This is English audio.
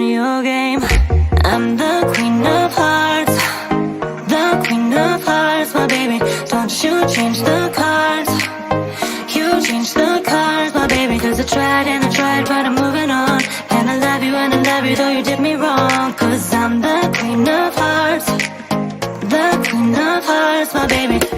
of your game. I'm the queen of hearts, the queen of hearts, my baby. Don't you change the cards, you change the cards, my baby. Cause I tried and I tried, but I'm moving on. And I love you and I love you, though you did me wrong. Cause I'm the queen of hearts, the queen of hearts, my baby.